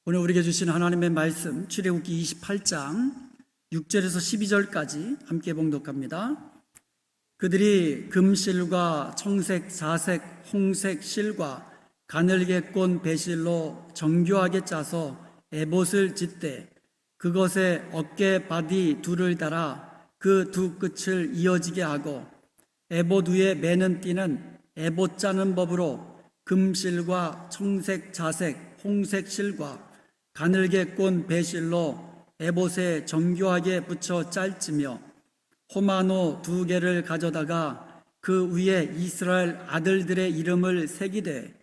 오늘 우리에게 주신 하나님의 말씀 출애굽기 28장 6절에서 12절까지 함께 봉독합니다. 그들이 금실과 청색, 자색, 홍색 실과 가늘게 꼰 배실로 정교하게 짜서 에봇을 짓되 그것에 어깨 바디 둘을 달아 그 두 끝을 이어지게 하고 에봇 위에 매는 띠는 에봇 짜는 법으로 금실과 청색, 자색, 홍색 실과 가늘게 꼰 배실로 에봇에 정교하게 붙여 짤지며 호마노 2개를 가져다가 그 위에 이스라엘 아들들의 이름을 새기되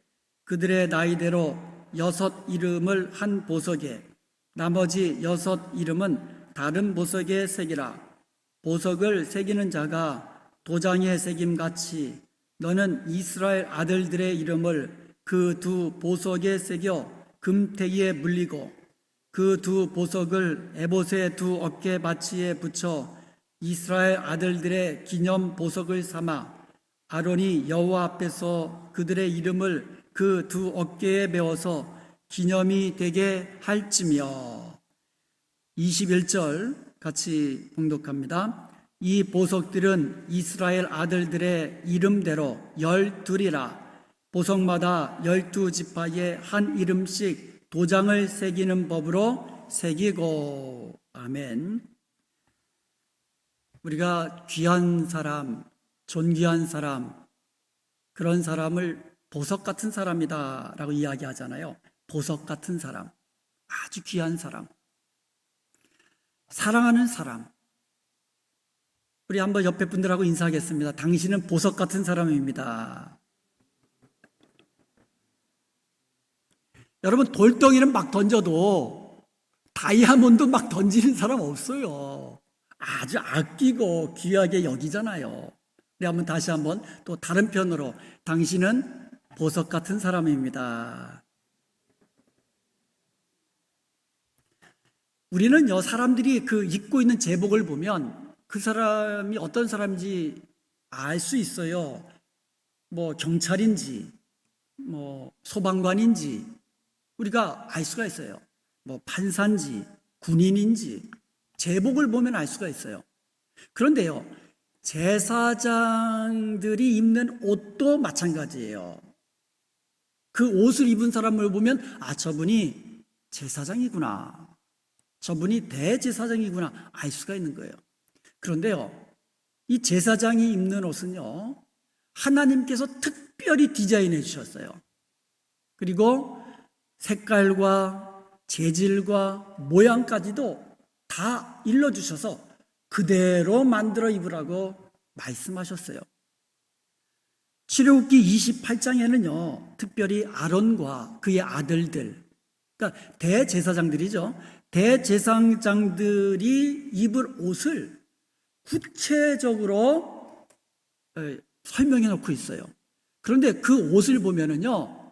그들의 나이대로 6 이름을 한 보석에 나머지 6 이름은 다른 보석에 새기라. 보석을 새기는 자가 도장에 새김같이 너는 이스라엘 아들들의 이름을 그 2 보석에 새겨 금태기에 물리고 그 2 보석을 에봇의 2 어깨 받치에 붙여 이스라엘 아들들의 기념 보석을 삼아 아론이 여호와 앞에서 그들의 이름을 그 2 어깨에 메어서 기념이 되게 할지며. 21절 같이 봉독합니다. 이 보석들은 이스라엘 아들들의 이름대로 12이라. 보석마다 12지파에 한 이름씩 도장을 새기는 법으로 새기고. 아멘. 우리가 귀한 사람, 존귀한 사람, 그런 사람을 보석 같은 사람이다 라고 이야기하잖아요. 보석 같은 사람, 아주 귀한 사람, 사랑하는 사람. 우리 한번 옆에 분들하고 인사하겠습니다. 당신은 보석 같은 사람입니다. 여러분, 돌덩이는 막 던져도 다이아몬드 막 던지는 사람 없어요. 아주 아끼고 귀하게 여기잖아요. 우리 한번 다시 한번 또 다른 편으로 당신은 보석 같은 사람입니다. 우리는요, 사람들이 그 입고 있는 제복을 보면 그 사람이 어떤 사람인지 알 수 있어요. 뭐 경찰인지 뭐 소방관인지 우리가 알 수가 있어요. 뭐 판사인지 군인인지 제복을 보면 알 수가 있어요. 그런데요, 제사장들이 입는 옷도 마찬가지예요. 그 옷을 입은 사람을 보면 아, 저분이 제사장이구나, 저분이 대제사장이구나 알 수가 있는 거예요. 그런데요, 이 제사장이 입는 옷은요, 하나님께서 특별히 디자인해 주셨어요. 그리고 색깔과 재질과 모양까지도 다 일러주셔서 그대로 만들어 입으라고 말씀하셨어요. 출애굽기 28장에는요, 특별히 아론과 그의 아들들, 그러니까 대제사장들이죠. 대제사장들이 입을 옷을 구체적으로 설명해 놓고 있어요. 그런데 그 옷을 보면은요,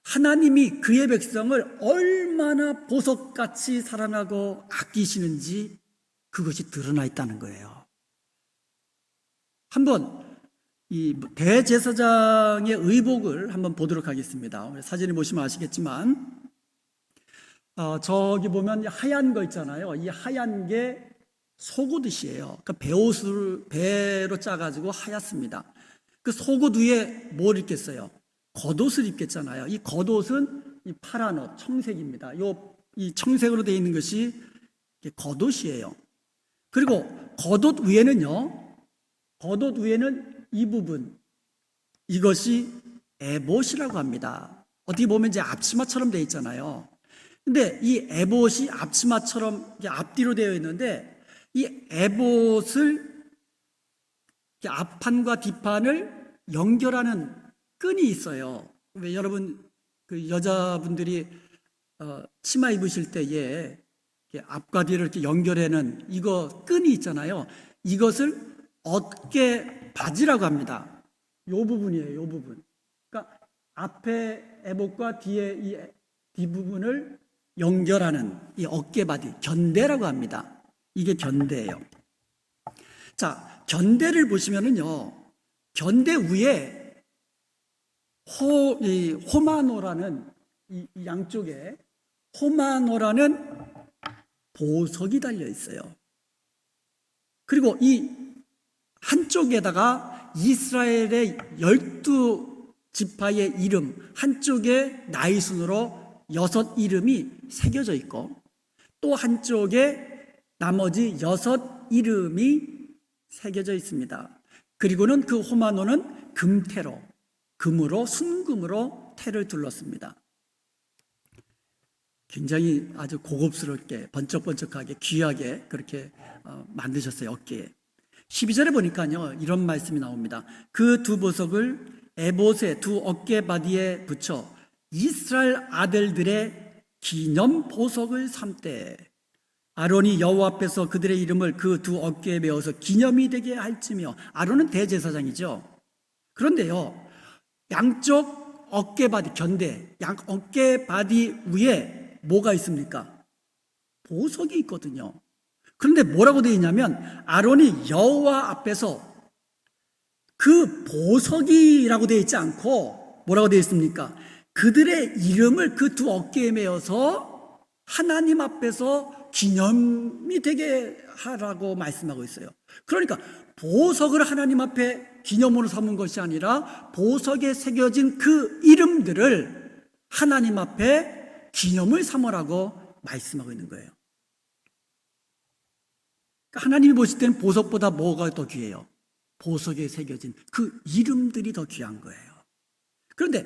하나님이 그의 백성을 얼마나 보석같이 사랑하고 아끼시는지 그것이 드러나 있다는 거예요. 한번 이 대제사장의 의복을 한번 보도록 하겠습니다. 사진을 보시면 아시겠지만 저기 보면 하얀 거 있잖아요. 이 하얀 게 속옷이에요. 그러니까 배옷을 배로 짜가지고 하얗습니다. 그 속옷 위에 뭘 입겠어요? 겉옷을 입겠잖아요. 이 겉옷은 이 파란 옷, 청색입니다. 이 청색으로 되어 있는 것이 겉옷이에요. 그리고 겉옷 위에는요, 겉옷 위에는 이 부분, 이것이 에봇이라고 합니다. 어떻게 보면 이제 앞치마처럼 되어 있잖아요. 근데 이 에봇이 앞치마처럼 앞뒤로 되어 있는데 이 에봇을 앞판과 뒷판을 연결하는 끈이 있어요. 왜 여러분 그 여자분들이 치마 입으실 때에 앞과 뒤를 이렇게 연결하는 이거 끈이 있잖아요. 이것을 어깨 바지라고 합니다. 이 부분이에요. 이 부분. 그러니까 앞에 에봇과 뒤에 이 뒷부분을 연결하는 이 어깨 바지, 견대라고 합니다. 이게 견대예요. 자, 견대를 보시면은요, 견대 위에 호마노라는 이 양쪽에 호마노라는 보석이 달려 있어요. 그리고 이 한쪽에다가 이스라엘의 12지파의 이름, 한쪽에 나이 순으로 6 이름이 새겨져 있고, 또 한쪽에 나머지 6 이름이 새겨져 있습니다. 그리고는 그 호마노는 금태로, 금으로, 순금으로 태를 둘렀습니다. 굉장히 아주 고급스럽게, 번쩍번쩍하게, 귀하게 그렇게 만드셨어요, 어깨에. 12절에 보니까요, 이런 말씀이 나옵니다. 그 두 보석을 에봇의 두 어깨바디에 붙여 이스라엘 아들들의 기념 보석을 삼되 아론이 여호와 앞에서 그들의 이름을 그 두 어깨에 메어서 기념이 되게 할지며. 아론은 대제사장이죠. 그런데요, 양쪽 어깨바디, 견대, 양 어깨바디 위에 뭐가 있습니까? 보석이 있거든요. 그런데 뭐라고 되어 있냐면, 아론이 여호와 앞에서 그 보석이라고 되어 있지 않고 뭐라고 되어 있습니까? 그들의 이름을 그 두 어깨에 메어서 하나님 앞에서 기념이 되게 하라고 말씀하고 있어요. 그러니까 보석을 하나님 앞에 기념으로 삼은 것이 아니라 보석에 새겨진 그 이름들을 하나님 앞에 기념을 삼으라고 말씀하고 있는 거예요. 그러니까 하나님이 보실 때는 보석보다 뭐가 더 귀해요? 보석에 새겨진 그 이름들이 더 귀한 거예요. 그런데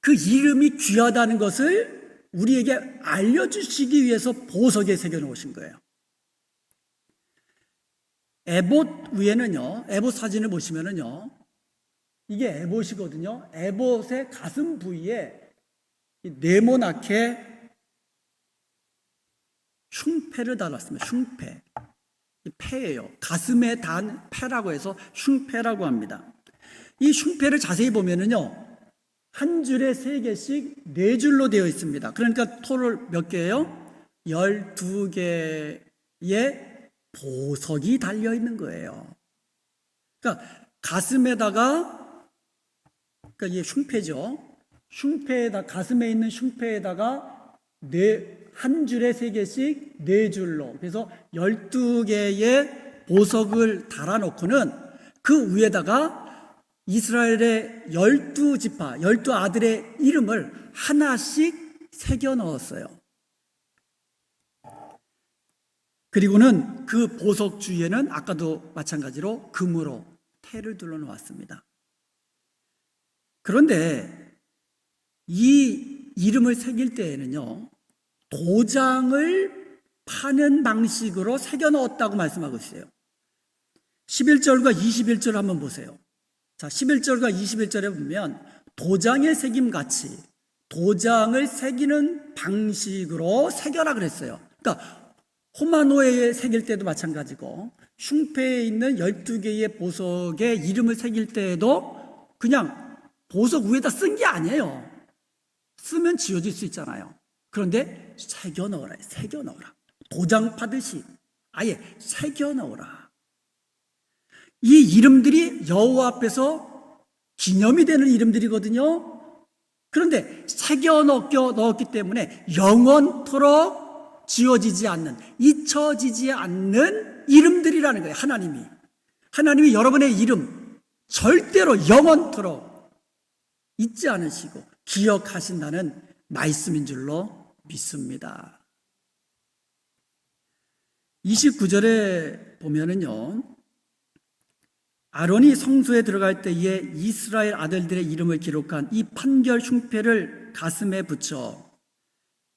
그 이름이 귀하다는 것을 우리에게 알려주시기 위해서 보석에 새겨놓으신 거예요. 에봇 위에는요, 에봇 사진을 보시면은요, 이게 에봇이거든요. 에봇의 가슴 부위에 네모나게 흉패를 달았습니다. 흉패. 패예요. 가슴에 단 패라고 해서 흉패라고 합니다. 이 흉패를 자세히 보면은요, 한 줄에 3개씩 4줄로 되어 있습니다. 그러니까 토를 몇 개예요? 12개의 보석이 달려 있는 거예요. 그러니까 가슴에다가, 그러니까 이게 흉패죠. 흉패에다, 가슴에 있는 흉패에다가 한 줄에 3개씩 4줄로, 그래서 12개의 보석을 달아놓고는 그 위에다가 이스라엘의 12지파, 12아들의 이름을 하나씩 새겨 넣었어요. 그리고는 그 보석 주위에는 아까도 마찬가지로 금으로 태를 둘러 놓았습니다. 그런데 이 이름을 새길 때에는요, 도장을 파는 방식으로 새겨 넣었다고 말씀하고 있어요. 11절과 21절 한번 보세요. 자, 11절과 21절에 보면 도장의 새김같이 도장을 새기는 방식으로 새겨라 그랬어요. 그러니까 호마노에 새길 때도 마찬가지고, 흉패에 있는 12개의 보석의 이름을 새길 때에도 그냥 보석 위에다 쓴 게 아니에요. 쓰면 지워질 수 있잖아요. 그런데 새겨 넣어라, 새겨 넣어라. 도장 파듯이 아예 새겨 넣어라. 이 이름들이 여호와 앞에서 기념이 되는 이름들이거든요. 그런데 새겨 넣었기 때문에 영원토록 지워지지 않는, 잊혀지지 않는 이름들이라는 거예요. 하나님이 여러분의 이름 절대로 영원토록 잊지 않으시고 기억하신다는 말씀인 줄로 믿습니다. 29절에 보면은요, 아론이 성소에 들어갈 때에 이스라엘 아들들의 이름을 기록한 이 판결 흉패를 가슴에 붙여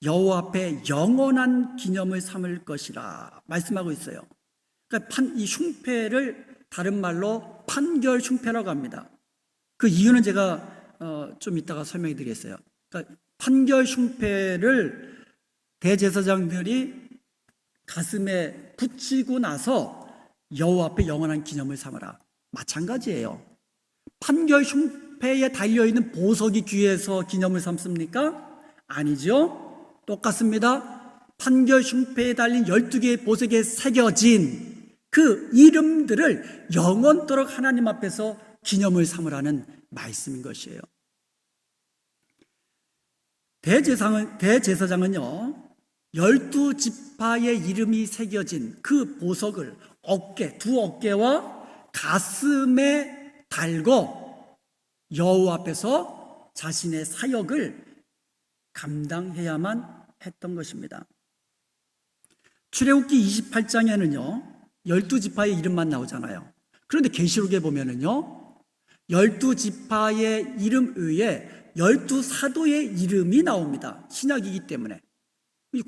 여호와 앞에 영원한 기념을 삼을 것이라 말씀하고 있어요. 그러니까 이 흉패를 다른 말로 판결 흉패라고 합니다. 그 이유는 제가 좀 이따가 설명해 드리겠어요. 그러니까 판결 흉패를 대제사장들이 가슴에 붙이고 나서 여호와 앞에 영원한 기념을 삼으라. 마찬가지예요. 판결 흉패에 달려있는 보석이 귀해서 기념을 삼습니까? 아니죠. 똑같습니다. 판결 흉패에 달린 12개의 보석에 새겨진 그 이름들을 영원토록 하나님 앞에서 기념을 삼으라는 말씀인 것이에요. 대제사장은요, 12지파의 이름이 새겨진 그 보석을 두 어깨와 가슴에 달고 여호와 앞에서 자신의 사역을 감당해야만 했던 것입니다. 출애굽기 28장에는요 12지파의 이름만 나오잖아요. 그런데 계시록에 보면은요 12지파의 이름 외에 12사도의 이름이 나옵니다. 신약이기 때문에.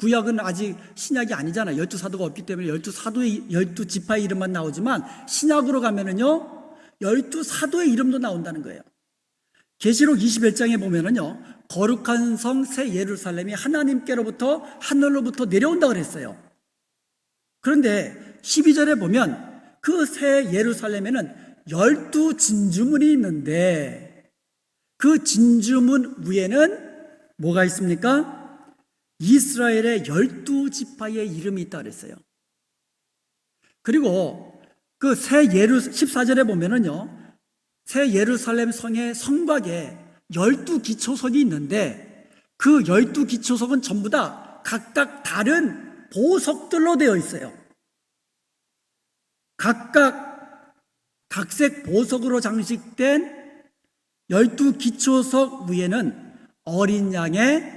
구약은 아직 신약이 아니잖아요. 12사도가 없기 때문에 12지파의 이름만 나오지만 신약으로 가면은요 12사도의 이름도 나온다는 거예요. 계시록 21장에 보면은요 거룩한 성 새 예루살렘이 하나님께로부터 하늘로부터 내려온다 그랬어요. 그런데 12절에 보면 그 새 예루살렘에는 12진주문이 있는데 그 진주문 위에는 뭐가 있습니까? 이스라엘의 12지파의 이름이 있다 그랬어요. 그리고 그 14절에 보면은요 새 예루살렘 성의 성곽에 12기초석이 있는데 그 12기초석은 전부 다 각각 다른 보석들로 되어 있어요. 각각 각색 보석으로 장식된 12기초석 위에는 어린 양의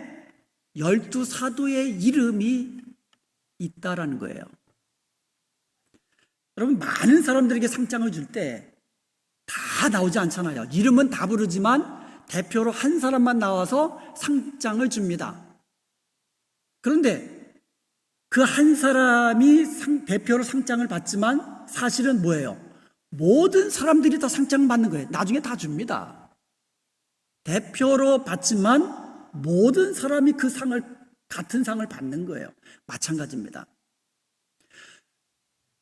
12사도의 이름이 있다라는 거예요. 여러분, 많은 사람들에게 상장을 줄 때 다 나오지 않잖아요. 이름은 다 부르지만 대표로 한 사람만 나와서 상장을 줍니다. 그런데 그 한 사람이 대표로 상장을 받지만 사실은 뭐예요? 모든 사람들이 다 상장을 받는 거예요. 나중에 다 줍니다. 대표로 받지만 모든 사람이 그 상을, 같은 상을 받는 거예요. 마찬가지입니다.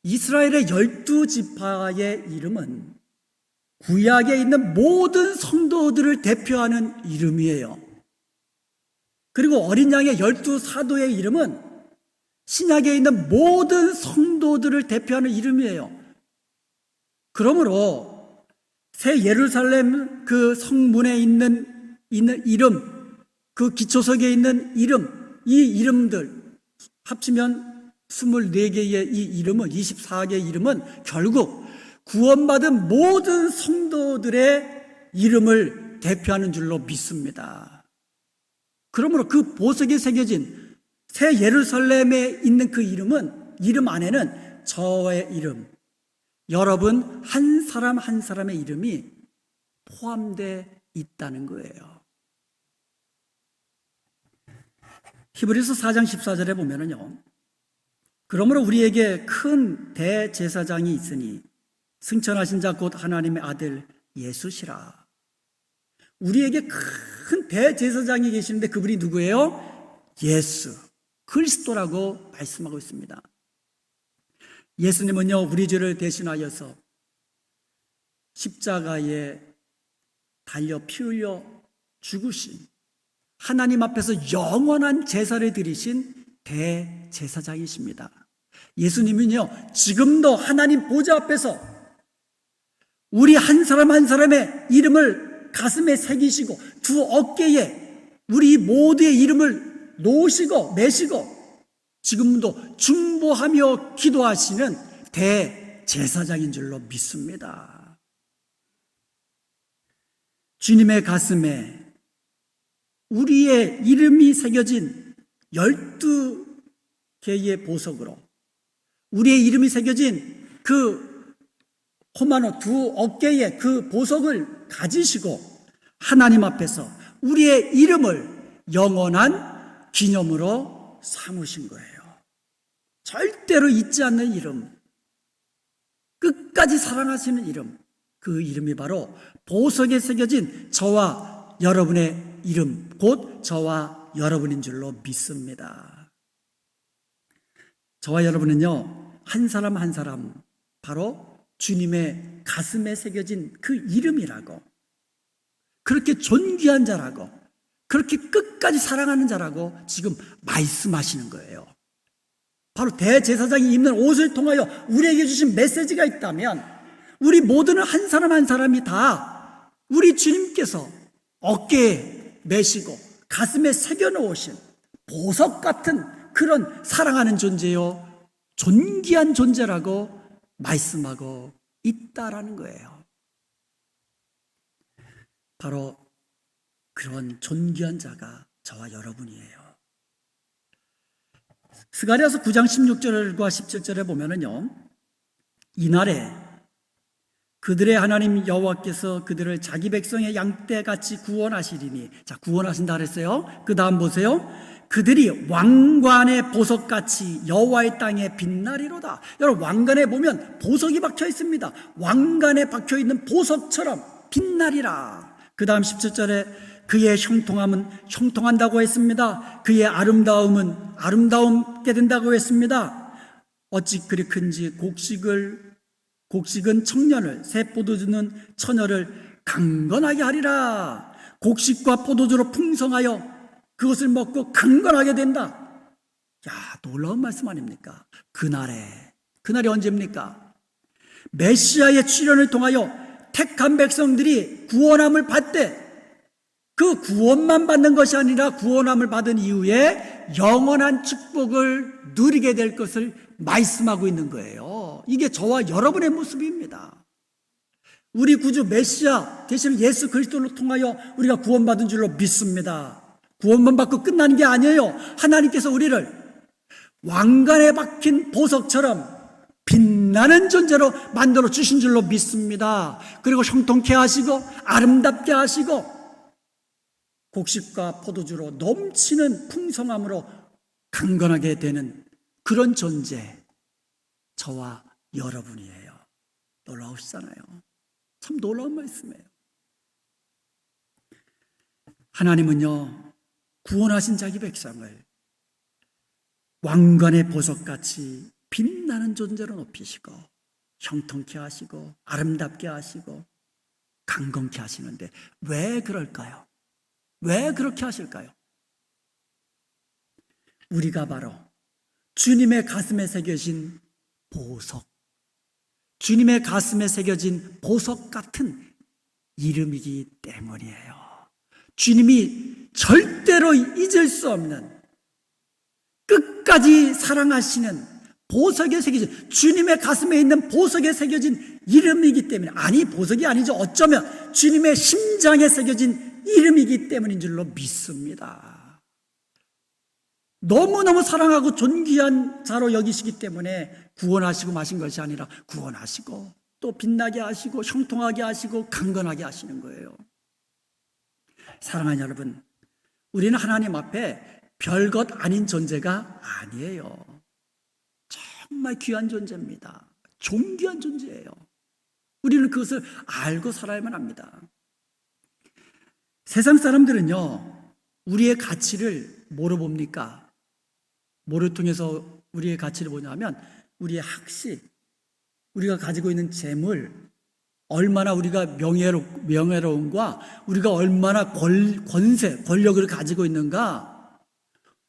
이스라엘의 12지파의 이름은 구약에 있는 모든 성도들을 대표하는 이름이에요. 그리고 어린 양의 12사도의 이름은 신약에 있는 모든 성도들을 대표하는 이름이에요. 그러므로 새 예루살렘 그 성문에 있는 이름, 그 기초석에 있는 이름, 이 이름들 합치면 24개의 이 이름은, 24개의 이름은 결국 구원받은 모든 성도들의 이름을 대표하는 줄로 믿습니다. 그러므로 그 보석에 새겨진 새 예루살렘에 있는 그 이름 안에는 저의 이름, 여러분 한 사람 한 사람의 이름이 포함되어 있다는 거예요. 히브리서 4장 14절에 보면은요, 그러므로 우리에게 큰 대제사장이 있으니 승천하신 자 곧 하나님의 아들 예수시라. 우리에게 큰 대제사장이 계시는데 그분이 누구예요? 예수, 그리스도라고 말씀하고 있습니다. 예수님은요 우리 죄를 대신하여서 십자가에 달려 피 흘려 죽으신, 하나님 앞에서 영원한 제사를 드리신 대제사장이십니다. 예수님은요 지금도 하나님 보좌 앞에서 우리 한 사람 한 사람의 이름을 가슴에 새기시고 두 어깨에 우리 모두의 이름을 놓으시고 매시고 지금도 중보하며 기도하시는 대제사장인 줄로 믿습니다. 주님의 가슴에 우리의 이름이 새겨진 12개의 보석으로 우리의 이름이 새겨진 그 호마노 두 어깨에 그 보석을 가지시고 하나님 앞에서 우리의 이름을 영원한 기념으로 삼으신 거예요. 절대로 잊지 않는 이름, 끝까지 사랑하시는 이름, 그 이름이 바로 보석에 새겨진 저와 여러분의 이름, 곧 저와 여러분인 줄로 믿습니다. 저와 여러분은요 한 사람 한 사람 바로 주님의 가슴에 새겨진 그 이름이라고, 그렇게 존귀한 자라고, 그렇게 끝까지 사랑하는 자라고 지금 말씀하시는 거예요. 바로 대제사장이 입는 옷을 통하여 우리에게 주신 메시지가 있다면 우리 모두는 한 사람 한 사람이 다 우리 주님께서 어깨에 메시고 가슴에 새겨놓으신 보석 같은 그런 사랑하는 존재요, 존귀한 존재라고 말씀하고 있다라는 거예요. 바로 그런 존귀한 자가 저와 여러분이에요. 스가랴서 9장 16절과 17절에 보면은요, 이날에 그들의 하나님 여호와께서 그들을 자기 백성의 양떼같이 구원하시리니, 자, 구원하신다 그랬어요. 그 다음 보세요. 그들이 왕관의 보석같이 여호와의 땅에 빛나리로다. 여러분, 왕관에 보면 보석이 박혀 있습니다. 왕관에 박혀 있는 보석처럼 빛나리라. 그 다음 17절에 그의 형통함은 형통한다고 했습니다. 그의 아름다움은 아름다움게 된다고 했습니다. 어찌 그리 큰지 곡식은 청년을, 새 포도주는 처녀를 강건하게 하리라. 곡식과 포도주로 풍성하여 그것을 먹고 강건하게 된다. 야, 놀라운 말씀 아닙니까? 그날이 언제입니까? 메시아의 출현을 통하여 택한 백성들이 구원함을 받되, 그 구원만 받는 것이 아니라 구원함을 받은 이후에 영원한 축복을 누리게 될 것을 말씀하고 있는 거예요. 이게 저와 여러분의 모습입니다. 우리 구주 메시아 되시는 예수 그리스도를 통하여 우리가 구원받은 줄로 믿습니다. 구원만 받고 끝나는 게 아니에요. 하나님께서 우리를 왕관에 박힌 보석처럼 빛나는 존재로 만들어 주신 줄로 믿습니다. 그리고 형통케 하시고 아름답게 하시고 곡식과 포도주로 넘치는 풍성함으로 강건하게 되는 그런 존재, 저와 여러분이에요. 놀라우시잖아요. 참 놀라운 말씀이에요. 하나님은요, 구원하신 자기 백성을 왕관의 보석같이 빛나는 존재로 높이시고 형통케 하시고 아름답게 하시고 강건케 하시는데, 왜 그럴까요? 왜 그렇게 하실까요? 우리가 바로 주님의 가슴에 새겨진 보석, 주님의 가슴에 새겨진 보석 같은 이름이기 때문이에요. 주님이 절대로 잊을 수 없는, 끝까지 사랑하시는 보석에 새겨진, 주님의 가슴에 있는 보석에 새겨진 이름이기 때문에, 아니, 보석이 아니죠. 어쩌면 주님의 심장에 새겨진 이름이기 때문인 줄로 믿습니다. 너무너무 사랑하고 존귀한 자로 여기시기 때문에 구원하시고 마신 것이 아니라 구원하시고 또 빛나게 하시고 형통하게 하시고 강건하게 하시는 거예요. 사랑하는 여러분, 우리는 하나님 앞에 별것 아닌 존재가 아니에요. 정말 귀한 존재입니다. 존귀한 존재예요. 우리는 그것을 알고 살아야만 합니다. 세상 사람들은요, 우리의 가치를 뭐로 봅니까? 뭐를 통해서 우리의 가치를 보냐면, 우리의 학식, 우리가 가지고 있는 재물, 얼마나 우리가 명예로움과 우리가 얼마나 권세, 권력을 가지고 있는가,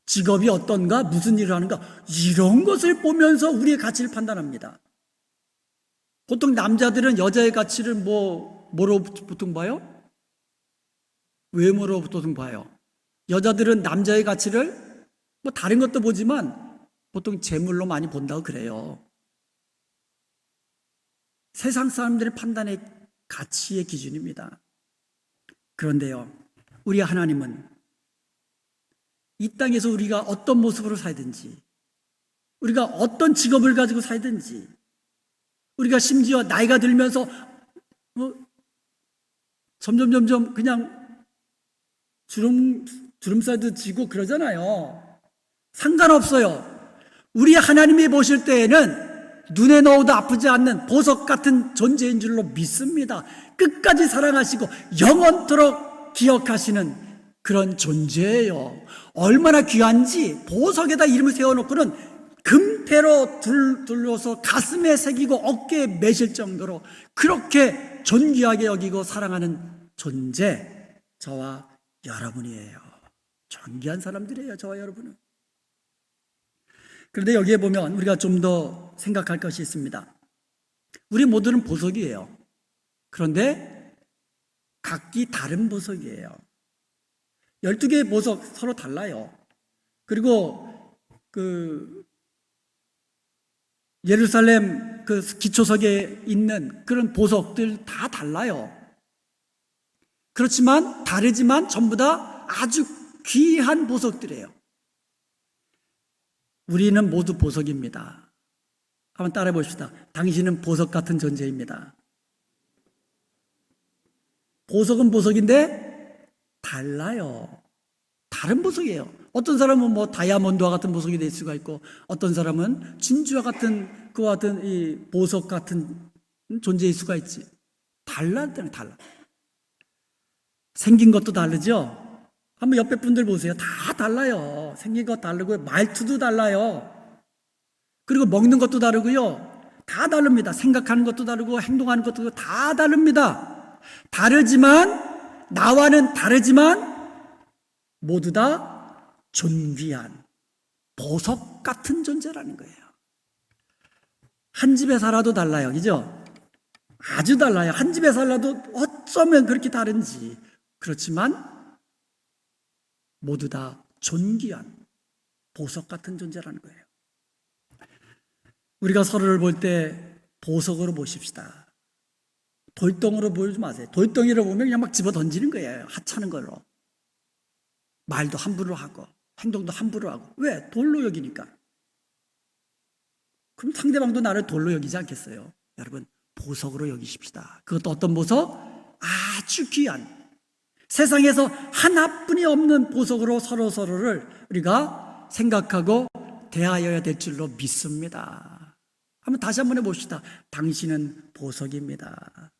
직업이 어떤가, 무슨 일을 하는가, 이런 것을 보면서 우리의 가치를 판단합니다. 보통 남자들은 여자의 가치를 뭐로 보통 봐요? 외모로 보통 봐요. 여자들은 남자의 가치를 다른 것도 보지만 보통 재물로 많이 본다고 그래요. 세상 사람들의 판단의 가치의 기준입니다. 그런데요, 우리 하나님은 이 땅에서 우리가 어떤 모습으로 살든지, 우리가 어떤 직업을 가지고 살든지, 우리가 심지어 나이가 들면서 점점 그냥 주름살도 지고 그러잖아요. 상관없어요. 우리 하나님이 보실 때에는 눈에 넣어도 아프지 않는 보석 같은 존재인 줄로 믿습니다. 끝까지 사랑하시고 영원토록 기억하시는 그런 존재예요. 얼마나 귀한지 보석에다 이름을 세워놓고는 금태로 둘러서 가슴에 새기고 어깨에 매실 정도로 그렇게 존귀하게 여기고 사랑하는 존재, 저와 여러분이에요. 존귀한 사람들이에요, 저와 여러분은. 그런데 여기에 보면 우리가 좀 더 생각할 것이 있습니다. 우리 모두는 보석이에요. 그런데 각기 다른 보석이에요. 12개의 보석 서로 달라요. 그리고 그 예루살렘 그 기초석에 있는 그런 보석들 다 달라요. 그렇지만 다르지만 전부 다 아주 귀한 보석들이에요. 우리는 모두 보석입니다. 한번 따라해 봅시다. 당신은 보석 같은 존재입니다. 보석은 보석인데 달라요. 다른 보석이에요. 어떤 사람은 뭐 다이아몬드와 같은 보석이 될 수가 있고, 어떤 사람은 진주와 같은 그와 같은 이 보석 같은 존재일 수가 있지. 달라. 생긴 것도 다르죠. 한번 옆에 분들 보세요. 다 달라요. 생긴 것 다르고 말투도 달라요. 그리고 먹는 것도 다르고요. 다 다릅니다. 생각하는 것도 다르고 행동하는 것도 다 다릅니다. 다르지만, 나와는 다르지만 모두 다 존귀한 보석 같은 존재라는 거예요. 한 집에 살아도 달라요. 그죠? 아주 달라요. 한 집에 살아도 어쩌면 그렇게 다른지. 그렇지만 모두 다 존귀한 보석 같은 존재라는 거예요. 우리가 서로를 볼 때 보석으로 보십시다. 돌덩이로 보지 마세요. 돌덩이를 보면 그냥 막 집어 던지는 거예요. 하찮은 걸로. 말도 함부로 하고 행동도 함부로 하고. 왜? 돌로 여기니까. 그럼 상대방도 나를 돌로 여기지 않겠어요? 여러분, 보석으로 여기십시다. 그것도 어떤 보석? 아주 귀한, 세상에서 하나뿐이 없는 보석으로 서로를 우리가 생각하고 대하여야 될 줄로 믿습니다. 한번 다시 한번 해봅시다. 당신은 보석입니다.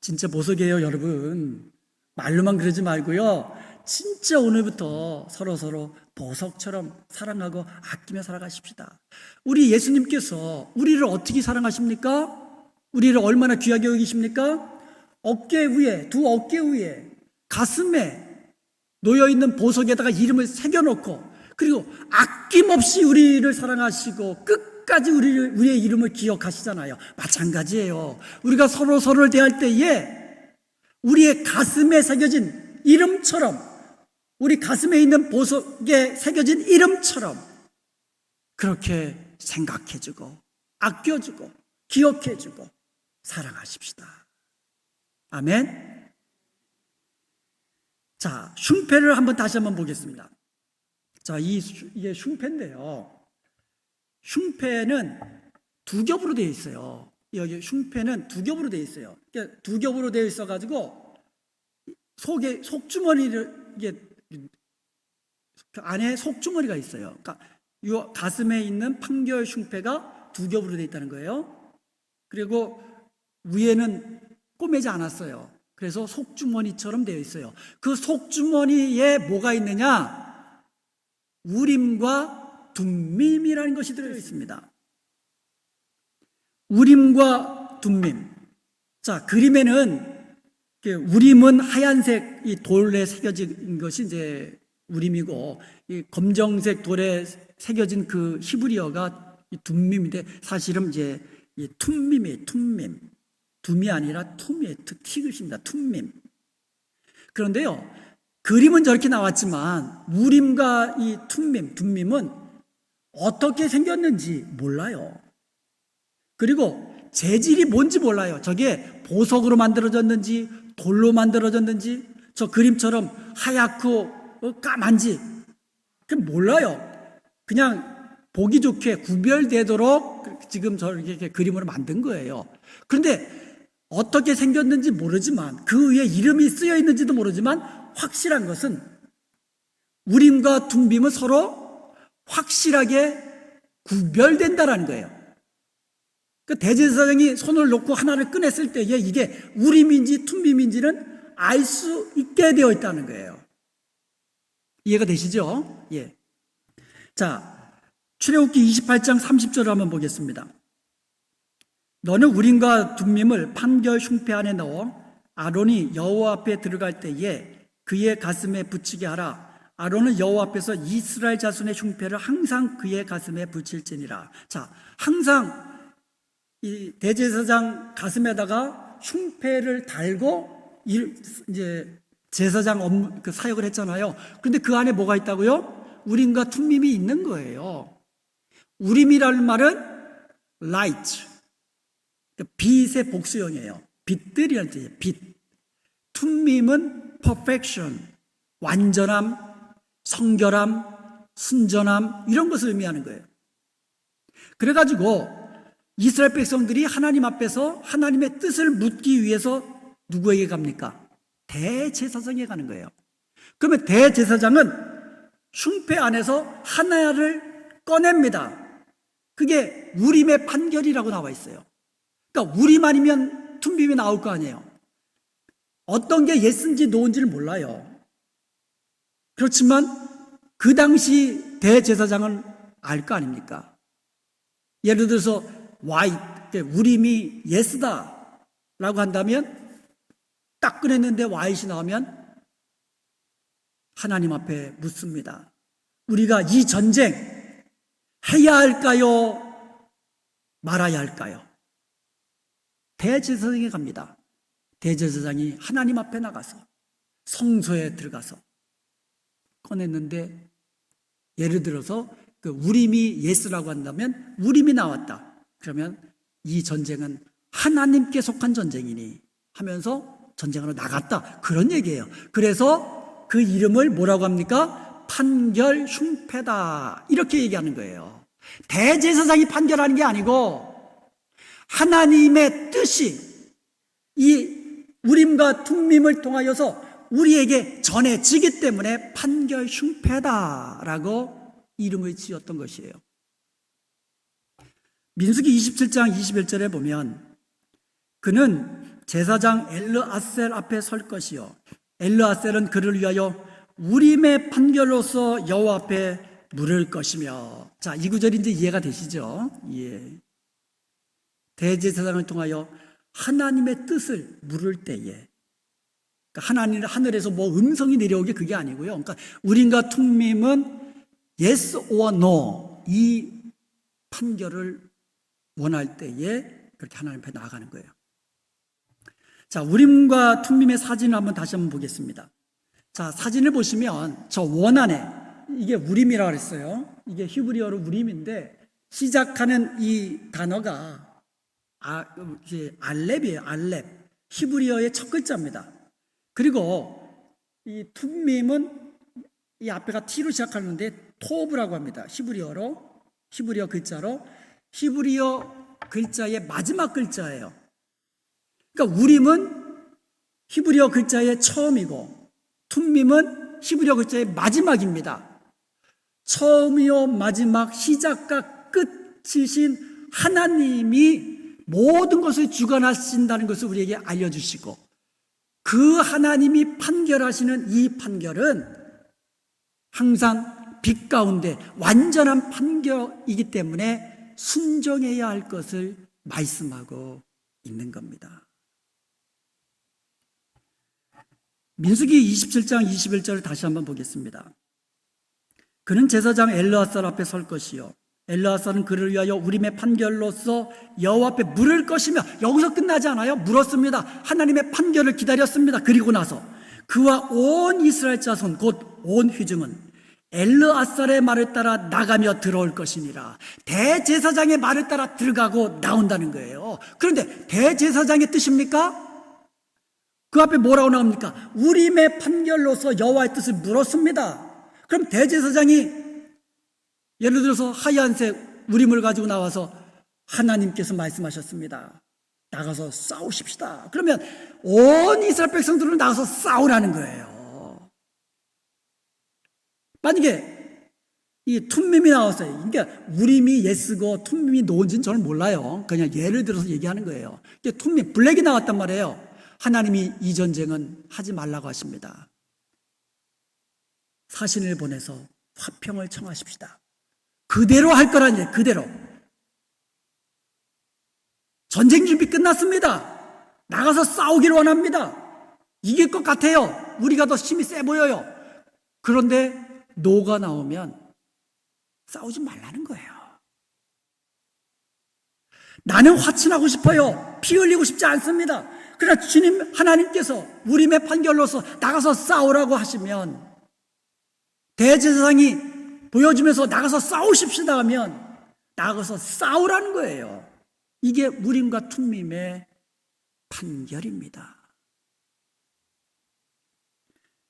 진짜 보석이에요, 여러분. 말로만 그러지 말고요. 진짜 오늘부터 서로 보석처럼 사랑하고 아끼며 살아가십시다. 우리 예수님께서 우리를 어떻게 사랑하십니까? 우리를 얼마나 귀하게 여기십니까? 어깨 위에, 두 어깨 위에, 가슴에 놓여있는 보석에다가 이름을 새겨놓고, 그리고 아낌없이 우리를 사랑하시고 끝까지 우리의 이름을 기억하시잖아요. 마찬가지예요. 우리가 서로를 대할 때에 우리의 가슴에 새겨진 이름처럼, 우리 가슴에 있는 보석에 새겨진 이름처럼 그렇게 생각해주고 아껴주고 기억해주고 사랑하십시다. 아멘. 자, 흉패를 다시 한번 보겠습니다. 자, 이게 흉패인데요. 흉패는 두 겹으로 되어 있어요. 여기 흉패는 두 겹으로 되어 있어요. 그러니까 두 겹으로 되어 있어가지고 속주머니를, 이게 안에 속주머니가 있어요. 그러니까 이 가슴에 있는 판결 흉패가 두 겹으로 되어 있다는 거예요. 그리고 위에는 꼬매지 않았어요. 그래서 속주머니처럼 되어 있어요. 그 속주머니에 뭐가 있느냐? 우림과 둠밈이라는 것이 들어 있습니다. 우림과 둠밈. 자, 그림에는 우림은 하얀색 이 돌에 새겨진 것이 이제 우림이고, 이 검정색 돌에 새겨진 그 히브리어가 이 둠밈인데, 사실은 이제 이 툼밈이에요. 툼밈. 둠이 아니라 툼이에요. 티글씨입니다. 툼밈. 그런데요, 그림은 저렇게 나왔지만 우림과 이 둠밈은 어떻게 생겼는지 몰라요. 그리고 재질이 뭔지 몰라요. 저게 보석으로 만들어졌는지 돌로 만들어졌는지, 저 그림처럼 하얗고 까만지 몰라요. 그냥 보기 좋게 구별되도록 지금 저렇게 그림으로 만든 거예요. 그런데 어떻게 생겼는지 모르지만, 그 위에 이름이 쓰여 있는지도 모르지만 확실한 것은 우림과 둠밈은 서로 확실하게 구별된다라는 거예요. 그 대제사장이 손을 놓고 하나를 꺼냈을 때에 이게 우림인지 툼밈인지는 알 수 있게 되어 있다는 거예요. 이해가 되시죠? 예. 자, 출애굽기 28장 30절을 한번 보겠습니다. 너는 우림과 둠밈을 판결 흉패 안에 넣어 아론이 여호와 앞에 들어갈 때에 그의 가슴에 붙이게 하라. 아론은 여호와 앞에서 이스라엘 자손의 흉패를 항상 그의 가슴에 붙일지니라. 자, 항상 이 대제사장 가슴에다가 흉패를 달고 이제 제사장 그 사역을 했잖아요. 그런데 그 안에 뭐가 있다고요? 우림과 툼밈이 있는 거예요. 우림이라는 말은 light, 빛의 복수형이에요. 빛들이라는 뜻이에요. 빛. 툼밈은 perfection, 완전함, 성결함, 순전함, 이런 것을 의미하는 거예요. 그래가지고 이스라엘 백성들이 하나님 앞에서 하나님의 뜻을 묻기 위해서 누구에게 갑니까? 대제사장에 가는 거예요. 그러면 대제사장은 흉패 안에서 하나를 꺼냅니다. 그게 우림의 판결이라고 나와 있어요. 그러니까 우림 아니면 툼밈이 나올 거 아니에요. 어떤 게 예스인지 노인지를 몰라요. 그렇지만 그 당시 대제사장은 알 거 아닙니까? 예를 들어서 우림이 예스다 라고 한다면 딱 꺼냈는데 white이 나오면 하나님 앞에 묻습니다. 우리가 이 전쟁 해야 할까요? 말아야 할까요? 대제사장에 갑니다. 대제사장이 하나님 앞에 나가서 성소에 들어가서 꺼냈는데, 예를 들어서 그 우림이 예스라고 한다면 우림이 나왔다. 그러면 이 전쟁은 하나님께 속한 전쟁이니 하면서 전쟁으로 나갔다. 그런 얘기예요. 그래서 그 이름을 뭐라고 합니까? 판결 흉패다. 이렇게 얘기하는 거예요. 대제사장이 판결하는 게 아니고 하나님의 뜻이 이 우림과 툼밈을 통하여서 우리에게 전해지기 때문에 판결 흉패다라고 이름을 지었던 것이에요. 민수기 27장 21절에 보면 그는 제사장 엘르아셀 앞에 설 것이요 엘르아셀은 그를 위하여 우림의 판결로서 여호와 앞에 물을 것이며. 자, 이 구절이 이제 이해가 되시죠? 예. 대제사장을 통하여 하나님의 뜻을 물을 때에, 그러니까 하늘에서 뭐 음성이 내려오게 그게 아니고요. 그러니까 우림과 툼밈은 yes or no 이 판결을 원할 때에 그렇게 하나님 앞에 나아가는 거예요. 자, 우림과 툼밈의 사진을 다시 한번 보겠습니다. 자, 사진을 보시면 저 원안에 이게 우림이라고 했어요. 이게 히브리어로 우림인데 시작하는 이 단어가 알렙이에요. 알렙. 히브리어의 첫 글자입니다. 그리고 이 툼밈은 이 앞에가 T로 시작하는데 토브라고 합니다. 히브리어 글자로 히브리어 글자의 마지막 글자예요. 그러니까 우림은 히브리어 글자의 처음이고 툼밈은 히브리어 글자의 마지막입니다. 처음이요 마지막, 시작과 끝이신 하나님이 모든 것을 주관하신다는 것을 우리에게 알려주시고, 그 하나님이 판결하시는 이 판결은 항상 빛 가운데 완전한 판결이기 때문에 순종해야 할 것을 말씀하고 있는 겁니다. 민수기 27장 21절을 다시 한번 보겠습니다. 그는 제사장 엘르아살 앞에 설 것이요 엘르아살은 그를 위하여 우림의 판결로서 여호와 앞에 물을 것이며. 여기서 끝나지 않아요. 물었습니다. 하나님의 판결을 기다렸습니다. 그리고 나서 그와 온 이스라엘 자손 곧 온 회중은 엘르아살의 말을 따라 나가며 들어올 것이니라. 대제사장의 말을 따라 들어가고 나온다는 거예요. 그런데 대제사장의 뜻입니까? 그 앞에 뭐라고 나옵니까? 우림의 판결로서 여호와의 뜻을 물었습니다. 그럼 대제사장이 예를 들어서 하얀색 우림을 가지고 나와서 하나님께서 말씀하셨습니다. 나가서 싸우십시다. 그러면 온 이스라엘 백성들은 나가서 싸우라는 거예요. 만약에 이 툼밈이 나왔어요. 그러니까 우림이 예스고 툼밈이 노인지는 저는 몰라요. 그냥 예를 들어서 얘기하는 거예요. 툼밈, 블랙이 나왔단 말이에요. 하나님이 이 전쟁은 하지 말라고 하십니다. 사신을 보내서 화평을 청하십시다. 그대로 할 거라니, 그대로. 전쟁 준비 끝났습니다. 나가서 싸우기를 원합니다. 이길 것 같아요. 우리가 더 힘이 세 보여요. 그런데 노가 나오면 싸우지 말라는 거예요. 나는 화친하고 싶어요. 피 흘리고 싶지 않습니다. 그러나 주님 하나님께서 우림의 판결로서 나가서 싸우라고 하시면 대제사장이 보여주면서 나가서 싸우십시다 하면 나가서 싸우라는 거예요. 이게 우림과 툼밈의 판결입니다.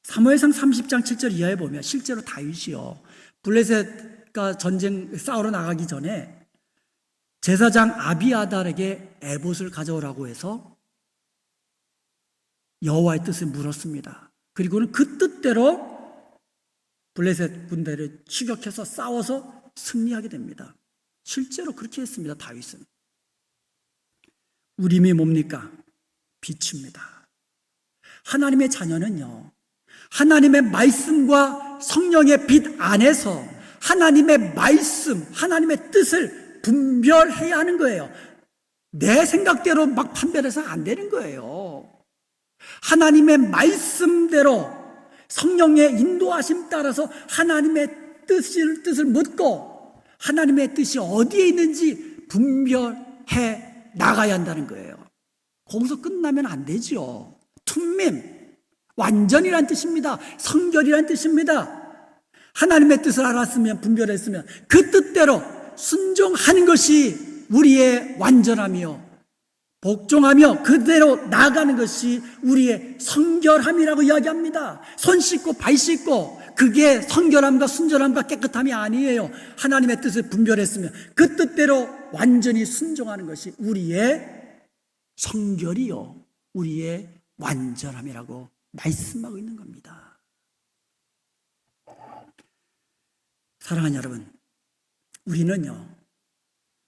사무엘상 30장 7절 이하에 보면 실제로 다윗이요, 블레셋과 전쟁 싸우러 나가기 전에 제사장 아비아달에게 에봇을 가져오라고 해서 여호와의 뜻을 물었습니다. 그리고는 그 뜻대로 블레셋 군대를 추격해서 싸워서 승리하게 됩니다. 실제로 그렇게 했습니다. 다윗은. 우림이 뭡니까? 빛입니다. 하나님의 자녀는요, 하나님의 말씀과 성령의 빛 안에서 하나님의 말씀, 하나님의 뜻을 분별해야 하는 거예요. 내 생각대로 막 판별해서 안 되는 거예요. 하나님의 말씀대로 성령의 인도하심 따라서 하나님의 뜻을 묻고 하나님의 뜻이 어디에 있는지 분별해 나가야 한다는 거예요. 거기서 끝나면 안 되죠. 툼밈, 완전이란 뜻입니다. 성결이란 뜻입니다. 하나님의 뜻을 알았으면, 분별했으면 그 뜻대로 순종하는 것이 우리의 완전함이요, 복종하며 그대로 나아가는 것이 우리의 성결함이라고 이야기합니다. 손 씻고 발 씻고 그게 성결함과 순전함과 깨끗함이 아니에요. 하나님의 뜻을 분별했으면 그 뜻대로 완전히 순종하는 것이 우리의 성결이요, 우리의 완전함이라고 말씀하고 있는 겁니다. 사랑하는 여러분, 우리는요,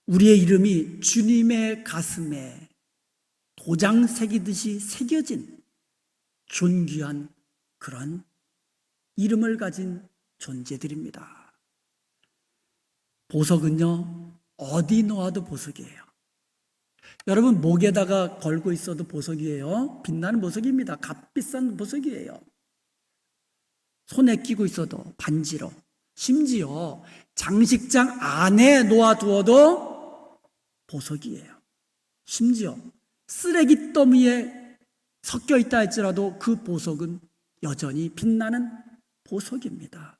우리의 이름이 주님의 가슴에 도장 새기듯이 새겨진 존귀한 그런 이름을 가진 존재들입니다. 보석은요, 어디 놓아도 보석이에요. 여러분, 목에다가 걸고 있어도 보석이에요. 빛나는 보석입니다. 값비싼 보석이에요. 손에 끼고 있어도 반지로, 심지어 장식장 안에 놓아두어도 보석이에요. 심지어 쓰레기 더미에 섞여 있다 할지라도 그 보석은 여전히 빛나는 보석입니다.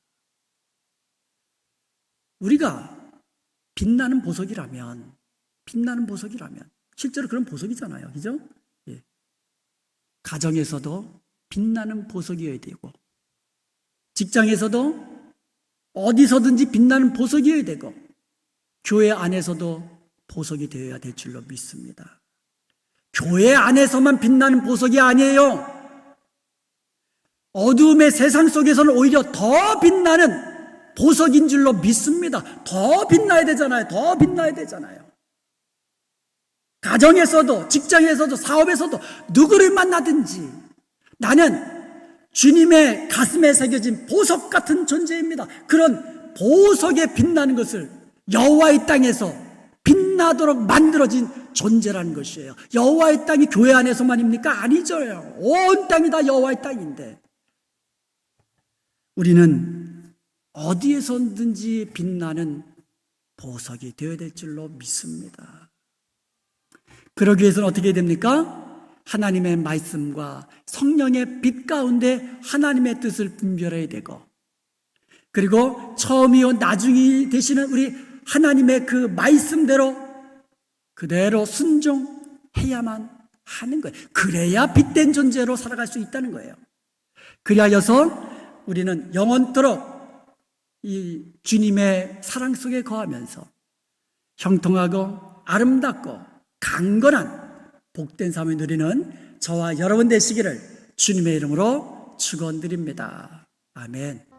우리가 빛나는 보석이라면 실제로 그런 보석이잖아요. 그죠? 예. 가정에서도 빛나는 보석이어야 되고, 직장에서도 어디서든지 빛나는 보석이어야 되고, 교회 안에서도 보석이 되어야 될 줄로 믿습니다. 교회 안에서만 빛나는 보석이 아니에요. 어두움의 세상 속에서는 오히려 더 빛나는 보석인 줄로 믿습니다. 더 빛나야 되잖아요. 더 빛나야 되잖아요. 가정에서도, 직장에서도, 사업에서도 누구를 만나든지 나는 주님의 가슴에 새겨진 보석 같은 존재입니다. 그런 보석에 빛나는 것을 여호와의 땅에서 빛나도록 만들어진 존재라는 것이에요. 여호와의 땅이 교회 안에서만입니까? 아니죠. 온 땅이 다 여호와의 땅인데 우리는 어디에서든지 빛나는 보석이 되어야 될 줄로 믿습니다. 그러기 위해서는 어떻게 됩니까? 하나님의 말씀과 성령의 빛 가운데 하나님의 뜻을 분별해야 되고, 그리고 처음이요 나중이 되시는 우리 하나님의 그 말씀대로 그대로 순종해야만 하는 거예요. 그래야 빛된 존재로 살아갈 수 있다는 거예요. 그리하여서 우리는 영원토록 이 주님의 사랑 속에 거하면서 형통하고 아름답고 강건한 복된 삶을 누리는 저와 여러분 되시기를 주님의 이름으로 축원드립니다. 아멘.